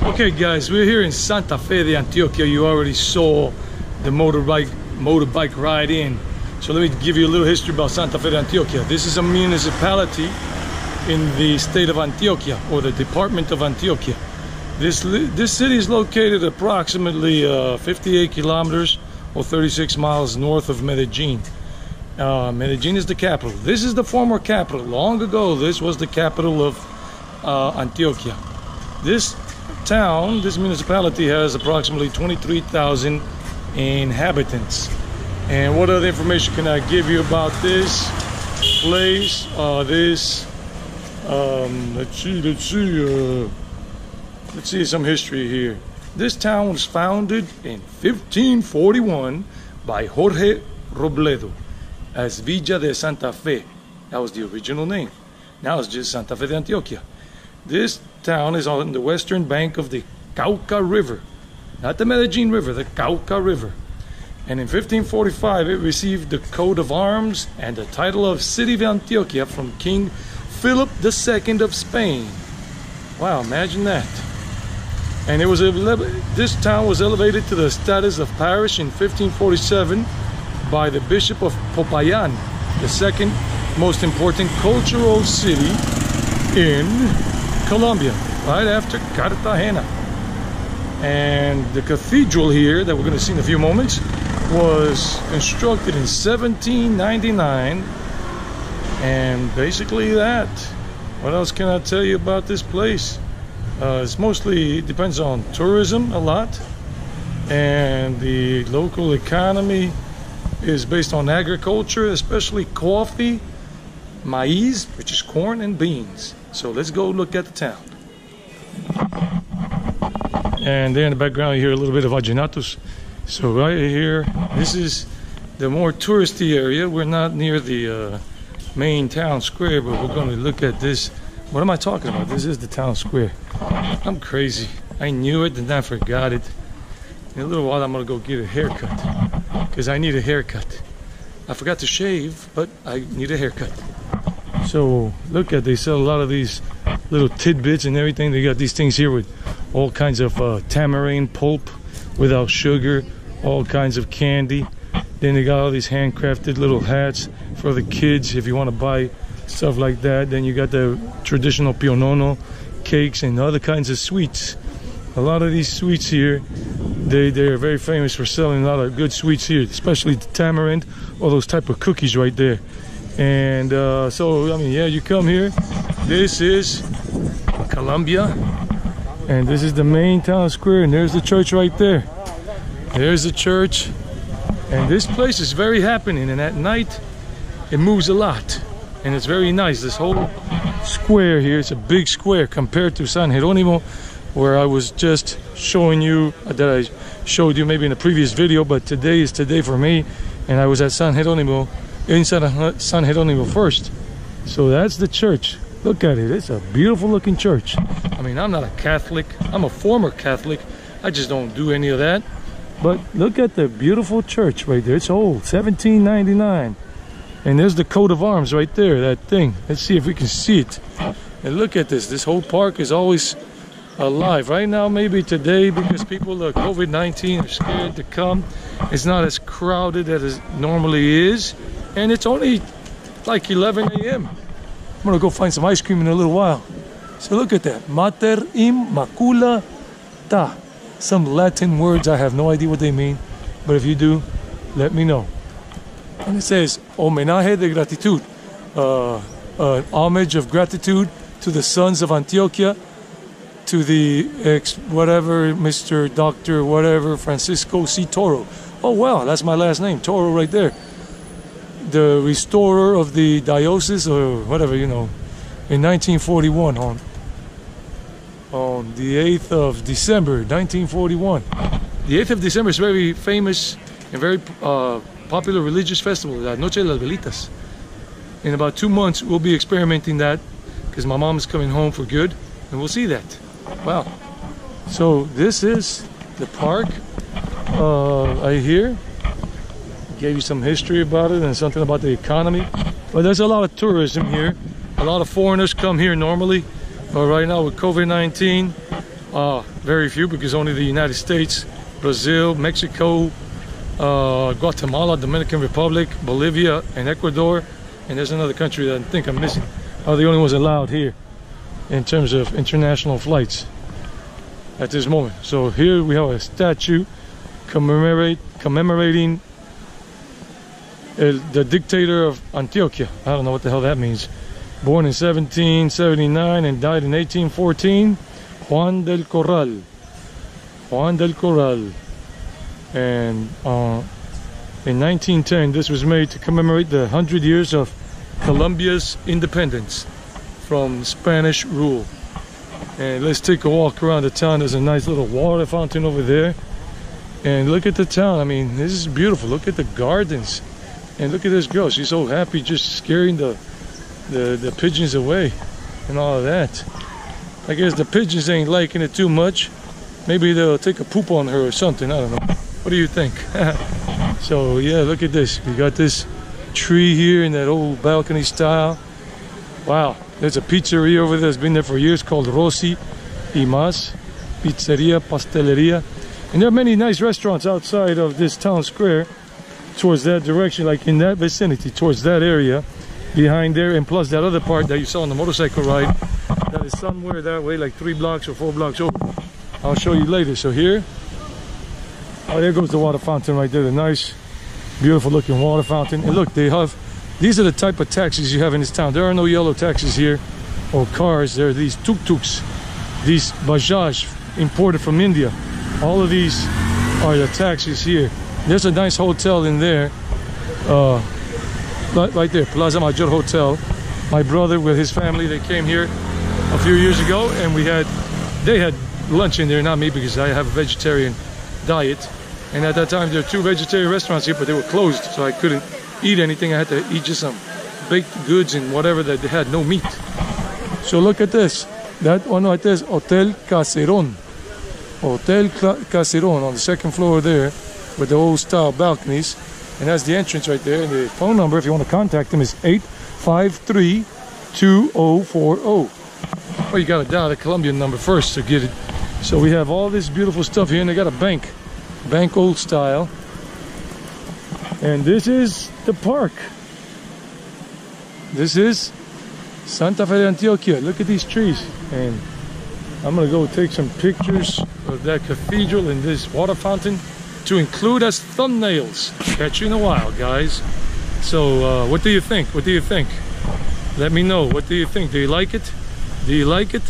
Okay guys, we're here in Santa Fe de Antioquia. You already saw the motorbike ride in. So let me give you a little history about Santa Fe de Antioquia. This is a municipality in the state of Antioquia, or the department of Antioquia. This city is located approximately 58 kilometers or 36 miles north of Medellin. Medellin is the capital. This is the former capital. Long ago, this was the capital of Antioquia. This town, this municipality, has approximately 23,000 inhabitants. And what other information can I give you about this place? Let's see some history here. This town was founded in 1541 by Jorge Robledo as Villa de Santa Fe. That was the original name. Now it's just Santa Fe de Antioquia. This town is on the western bank of the Cauca River, not the Medellin River, the Cauca River. And in 1545, it received the coat of arms and the title of City of Antioquia from King Philip II of Spain. Wow, imagine that. And it was this town was elevated to the status of parish in 1547 by the Bishop of Popayan, the second most important cultural city in Colombia, right after Cartagena. And the cathedral here that we're going to see in a few moments was constructed in 1799. And basically that. What else can I tell you about this place? It's mostly, it depends on tourism a lot, and the local economy is based on agriculture, especially coffee, maize, which is corn, and beans. So let's go look at the town. And there in the background you hear a little bit of vallenatos. So right here, this is the more touristy area. We're not near the main town square, but we're going to look at this. What am I talking about? This is the town square. I'm crazy. I knew it and I forgot it. In a little while I'm going to go get a haircut, because I need a haircut. I forgot to shave, but I need a haircut. So look at, they sell a lot of these little tidbits and everything. They got these things here with all kinds of tamarind pulp without sugar, all kinds of candy. Then they got all these handcrafted little hats for the kids if you want to buy stuff like that. Then you got the traditional pionono cakes and other kinds of sweets. A lot of these sweets here, they're very famous for selling a lot of good sweets here, especially the tamarind, all those type of cookies right there. And so I mean, yeah, you come here. This is Colombia, and this is the main town square, and there's the church right there. There's the church, and this place is very happening, and at night it moves a lot, and it's very nice. This whole square here, it's a big square compared to San Jerónimo, where I was just showing you, that I showed you maybe in a previous video, but today is today for me, and I was at San Jerónimo, in San Jerónimo first. So that's the church. Look at it. It's a beautiful looking church. I mean, I'm not a Catholic. I'm a former Catholic. I just don't do any of that. But look at the beautiful church right there. It's old, 1799. And there's the coat of arms right there, that thing. Let's see if we can see it. And look at this. This whole park is always alive. Right now, maybe today, because people are COVID-19 are scared to come. It's not as crowded as it normally is. And it's only like 11 a.m. I'm gonna go find some ice cream in a little while. So look at that. Mater Immaculata. Some Latin words, I have no idea what they mean. But if you do, let me know. And it says, homenaje de gratitud. An homage of gratitude to the sons of Antioquia, to the whatever, Mr. Dr. whatever, Francisco C. Toro. Oh wow, that's my last name, Toro right there. The restorer of the diocese, or whatever, you know, in 1941 on the 8th of December 1941. The 8th of December is very famous and very popular religious festival, La Noche de las Velitas. In about 2 months we'll be experimenting that, because my mom is coming home for good, and we'll see that. Wow. So this is the park. I hear gave you some history about it and something about the economy. But there's a lot of tourism here. A lot of foreigners come here normally, but right now with COVID-19, Very few, because only the United States, Brazil, Mexico, Guatemala, Dominican Republic, Bolivia, and Ecuador, and there's another country that I think I'm missing, are the only ones allowed here in terms of international flights at this moment. So here we have a statue commemorating the dictator of Antioquia. I don't know what the hell that means. Born in 1779 and died in 1814, Juan del Corral. Juan del Corral. And in 1910, this was made to commemorate the 100 years of Colombia's independence from Spanish rule. And let's take a walk around the town. There's a nice little water fountain over there. And look at the town. I mean, this is beautiful. Look at the gardens. And look at this girl. She's so happy, just scaring the pigeons away and all of that. I guess the pigeons ain't liking it too much. Maybe they'll take a poop on her or something. I don't know. What do you think? So yeah, look at this. We got this tree here in that old balcony style. Wow. There's a pizzeria over there that's been there for years called Rossi y Mas Pizzeria Pasteleria. And there are many nice restaurants outside of this town square towards that direction, like in that vicinity, towards that area behind there, and plus that other part that you saw on the motorcycle ride that is somewhere that way, like 3 blocks or 4 blocks over. I'll show you later. So here, oh, there goes the water fountain right there, the nice beautiful looking water fountain. And look, they have, these are the type of taxis you have in this town. There are no yellow taxis here or cars. There are these tuk-tuks, these Bajaj imported from India. All of these are the taxis here. There's a nice hotel in there, right there, Plaza Major Hotel. My brother with his family, they came here a few years ago, and they had lunch in there, not me, because I have a vegetarian diet. And at that time there were 2 vegetarian restaurants here, but they were closed, so I couldn't eat anything. I had to eat just some baked goods and whatever that they had, no meat. So look at this. That one right there is Hotel Caseron. Hotel Caseron on the 2nd floor there, with the old style balconies. And that's the entrance right there. And the phone number, if you want to contact them, is 853-2040. Well, you got to dial the Colombian number first to get it. So we have all this beautiful stuff here, and they got a bank old style. And this is the park. This is Santa Fe de Antioquia. Look at these trees. And I'm gonna go take some pictures of that cathedral and this water fountain to include as thumbnails. Catch you in a while, guys. So what do you think? What do you think? Let me know. What do you think? Do you like it? Do you like it?